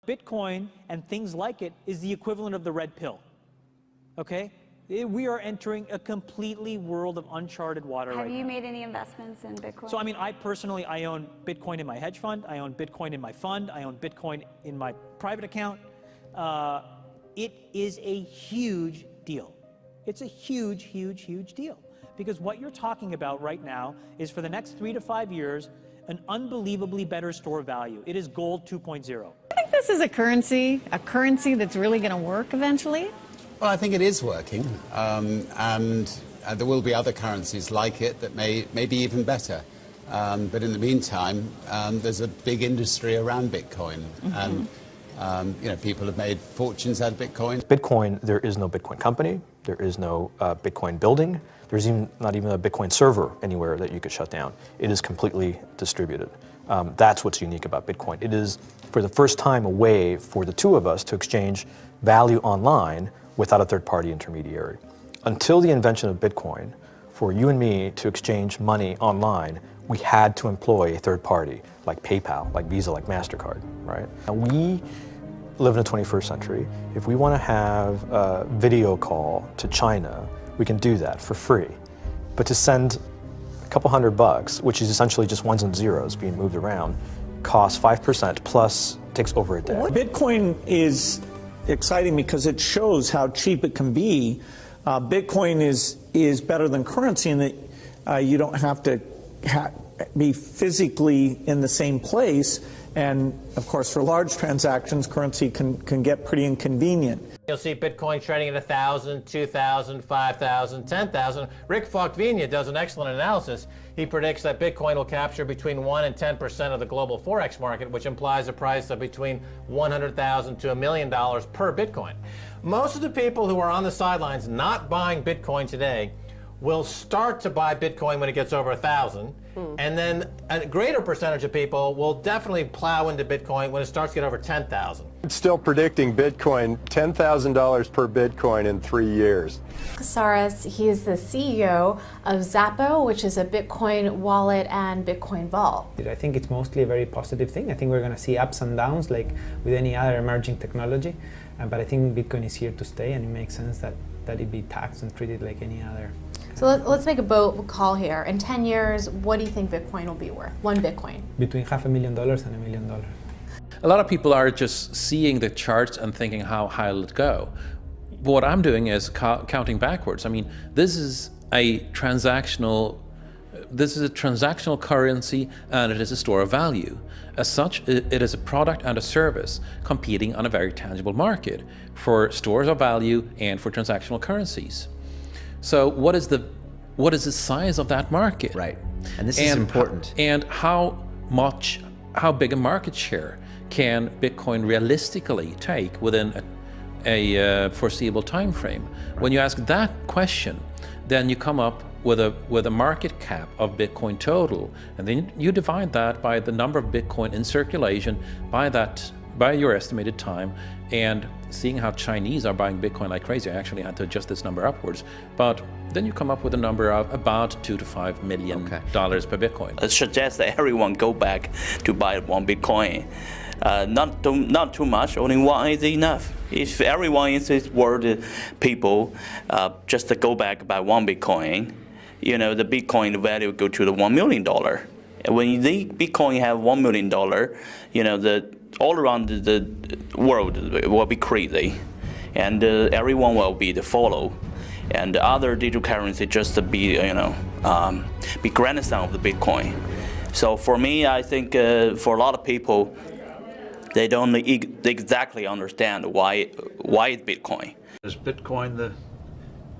Bitcoin and things like it is the equivalent of the red pill, okay? We are entering a completely world of uncharted water right now. Have you made any investments in Bitcoin? So, I mean, I personally own Bitcoin in my hedge fund. I own Bitcoin in my fund. I own Bitcoin in my private account. It is a huge deal. It's a huge, huge, huge deal. Because what you're talking about right now is for the next 3 to 5 years, an unbelievably better store of value. It is gold 2.0. I think this is a currency that's really going to work eventually. Well, I think it is working, and there will be other currencies like it that may be even better. But in the meantime, there's a big industry around Bitcoin, and people have made fortunes out of Bitcoin. Bitcoin, there is no Bitcoin company, there is no Bitcoin building, there's not even a Bitcoin server anywhere that you could shut down. It is completely distributed. That's what's unique about Bitcoin. It is, for the first time, a way for the two of us to exchange value online without a third-party intermediary. Until the invention of Bitcoin, for you and me to exchange money online, we had to employ a third party, like PayPal, like Visa, like MasterCard, right? And we live in the 21st century. If we want to have a video call to China, we can do that for free. But to send a couple $100, which is essentially just ones and zeros being moved around, costs 5% plus takes over a day. Bitcoin is exciting because it shows how cheap it can be. Bitcoin is better than currency in that you don't have to be physically in the same place. And of course, for large transactions, currency can get pretty inconvenient. You'll see Bitcoin trading at 1,000, 2,000, 5,000, 10,000. Rick Falkvinia does an excellent analysis. He predicts that Bitcoin will capture between 1 and 10% of the global Forex market, which implies a price of between $100,000 to $1 million per Bitcoin. Most of the people who are on the sidelines not buying Bitcoin today will start to buy Bitcoin when it gets over 1,000, and then a greater percentage of people will definitely plow into Bitcoin when it starts to get over 10,000. It's still predicting Bitcoin $10,000 per Bitcoin in 3 years. Casares, he is the CEO of Zappo, which is a Bitcoin wallet and Bitcoin vault. I think it's mostly a very positive thing. I think we're going to see ups and downs like with any other emerging technology, but I think Bitcoin is here to stay, and it makes sense that it be taxed and treated like any other. So let's make a bold call here. In 10 years, what do you think Bitcoin will be worth? One Bitcoin? Between $500,000 and $1 million. A lot of people are just seeing the charts and thinking, how high will it go? What I'm doing is counting backwards. I mean, this is a transactional currency, and it is a store of value. As such, it is a product and a service competing on a very tangible market for stores of value and for transactional currencies. So what is the size of that market? Right, and this is important. And how big a market share can Bitcoin realistically take within a foreseeable time frame? Right. When you ask that question, then you come up with a market cap of Bitcoin total, and then you divide that by the number of Bitcoin in circulation by your estimated time, and seeing how Chinese are buying Bitcoin like crazy. I actually had to adjust this number upwards, but then you come up with a number of about $2 to $5 million per Bitcoin. I suggest that everyone go back to buy one Bitcoin. Not too much, only one is enough. If everyone in this world, people, just to go back buy one Bitcoin, the Bitcoin value go to the $1 million. And when the Bitcoin have $1 million, all around the world will be crazy, and everyone will be the follow, and the other digital currency just to be grandson of the Bitcoin. So for me, I think for a lot of people, they don't exactly understand why it's Bitcoin. Is Bitcoin the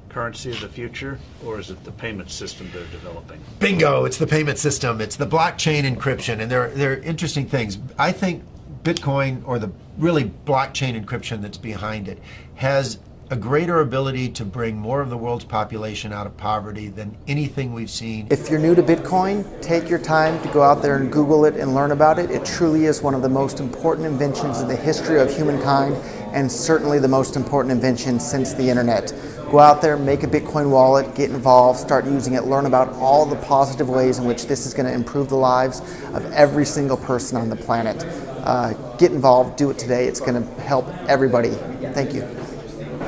currency of the future, or is it the payment system they're developing? Bingo! It's the payment system. It's the blockchain encryption, and they're interesting things. I think Bitcoin, or the really blockchain encryption that's behind it, has a greater ability to bring more of the world's population out of poverty than anything we've seen. If you're new to Bitcoin, take your time to go out there and Google it and learn about it. It truly is one of the most important inventions in the history of humankind, and certainly the most important invention since the internet. Go out there, make a Bitcoin wallet, get involved, start using it, learn about all the positive ways in which this is going to improve the lives of every single person on the planet. get involved, do it today. It's going to help everybody. Thank you.